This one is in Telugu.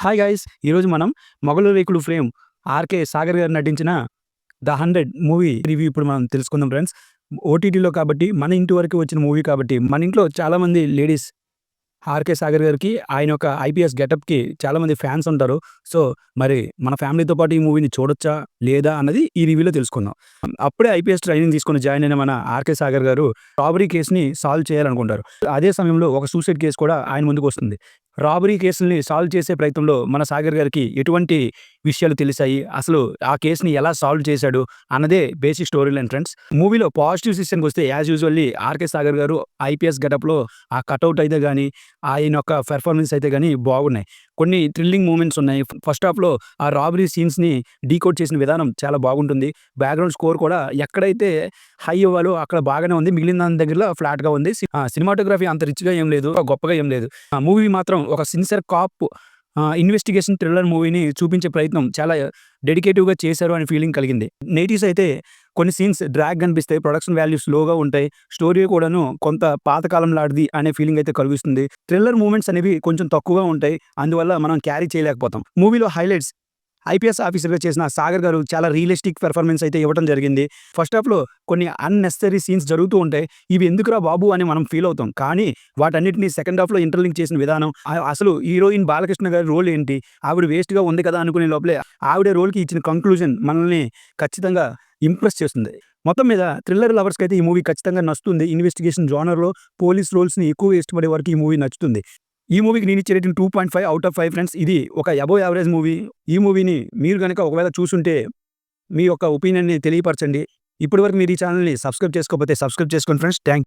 Hi guys! ఈరోజు మనం 'మొగలు రేకులు ఫ్రేమ్' ఆర్‌కే సాగర్ గారు నటించిన 'ద 100' మూవీ రివ్యూ ఇప్పుడు మనం తెలుసుకుందాం ఫ్రెండ్స్. ఓటీటీలో కాబట్టి మన ఇంటి వరకు వచ్చిన మూవీ కాబట్టి మన ఇంట్లో చాలామంది లేడీస్ ఆర్‌కే సాగర్ గారికి ఆయన యొక్క ఐపీఎస్ గెటప్‌కి చాలామంది ఫ్యాన్స్ ఉంటారు. సో, మరి మన ఫ్యామిలీతో పాటు ఈ మూవీని చూడొచ్చా? లేదా? అన్నది ఈ రివ్యూలో తెలుసుకుందాం. అప్పుడే ఐపీఎస్ ట్రైనింగ్ తీసుకొని జాయిన్ అయిన మన ఆర్‌కే సాగర్ గారు రాబరీ కేస్‌ని సాల్వ్ చేయాలనుకుంటారు. అదే సమయంలో ఒక సూసైడ్ కేస్ కూడా ఆయన ముందుకొస్తుంది. రాబరీ కేసుల్ని సాల్వ్ చేసే ప్రయత్నంలో మన సాగర్ గారికి ఎటువంటి విషయాలు తెలిసాయి? అసలు ఆ కేస్‌ని ఎలా సాల్వ్ చేశాడు? అన్నదే బేసిక్ స్టోరీ లైన్ ఫ్రెండ్స్. మూవీలో పాజిటివ్స్ విషయానికొస్తే యాజ్ యూజువల్లీ ఆర్‌కే సాగర్ గారు ఐపీఎస్ గెటప్‌లో ఆ కటౌట్ అయితే గాని, ఆయన యొక్క పెర్ఫార్మన్స్ అయితే గాని బాగున్నాయి. కొన్ని థ్రిల్లింగ్ మూమెంట్స్ ఉన్నాయి. ఫస్ట్ హాఫ్‌లో ఆ రాబరీ సీన్స్‌ని డీకోడ్ చేసిన విధానం చాలా బాగుంటుంది. బ్యాక్‌గ్రౌండ్ స్కోర్ కూడా ఎక్కడైతే హై అవ్వాలో అక్కడ బాగానే ఉంది. మిగిలిన దాని దగ్గరలో ఫ్లాట్‌గా ఉంది. సినిమాటోగ్రఫీ అంత రిచ్‌గా ఏం లేదు. గొప్పగా ఏం లేదు. ఆ మూవీ మాత్రం ఒక సిన్సియర్ కాప్ ఇన్వెస్టిగేషన్ థ్రిల్లర్ మూవీని చూపించే ప్రయత్నం చాలా డెడికేటివ్‌గా చేశారు అనే ఫీలింగ్ కలిగింది. నెగెటివ్స్ అయితే కొన్ని సీన్స్ డ్రాగ్‌గా అనిపిస్తాయి. ప్రొడక్షన్ వాల్యూస్ లోగా ఉంటాయి. స్టోరీ కూడాను కొంత పాతకాలం లాంటిది అనే ఫీలింగ్ అయితే కలిగిస్తుంది. థ్రిల్లర్ మూమెంట్స్ అనేవి కొంచెం తక్కువగా ఉంటాయి. అందువల్ల మనం క్యారీ చేయలేకపోతాం. మూవీలో హైలైట్స్ ఐపీఎస్ ఆఫీసర్‌గా చేసిన సాగర్ గారు చాలా రియలిస్టిక్ పెర్ఫార్మన్స్ అయితే ఇవ్వడం జరిగింది. ఫస్ట్ హాఫ్‌లో కొన్ని అన్నెసెసరీ సీన్స్ జరుగుతూ ఉంటాయి. ఇవి ఎందుకురా బాబు అని మనం ఫీల్ అవుతాం. కానీ వాటన్నిటిని సెకండ్ హాఫ్‌లో ఇంటర్లింక్ చేసిన విధానం, అసలు హీరోయిన్ బాలకృష్ణ గారి రోల్ ఏంటి? ఆవిడ వేస్ట్‌గా ఉంది కదా అనుకునే లోపలే ఆవిడ రోల్‌కి ఇచ్చిన కంక్లూజన్ మనల్ని ఖచ్చితంగా ఇంప్రెస్ చేస్తుంది. మొత్తం మీద థ్రిల్లర్ లవర్స్‌కైతే ఈ మూవీ ఖచ్చితంగా నచ్చుతుంది. ఇన్వెస్టిగేషన్ జోనర్‌లో పోలీస్ రోల్స్‌ని ఎక్కువ ఇష్టపడే వారికి ఈ మూవీ నచ్చుతుంది. ఈ మూవీకి నేనిచ్చే రేటింగ్ 2.5 ఔట్ ఆఫ్ 5 ఫ్రెండ్స్. ఇది ఒక అబోవ్ యావరేజ్ మూవీ. ఈ మూవీని మీరు గనక ఒకవేళ చూసుంటే మీ యొక్క ఒపీనియన్‌ని తెలియపరచండి. ఇప్పటివరకు మీరు ఈ ఛానెల్‌ని సబ్స్క్రైబ్ చేసుకోకపోతే సబ్స్క్రైబ్ చేసుకోండి ఫ్రెండ్స్.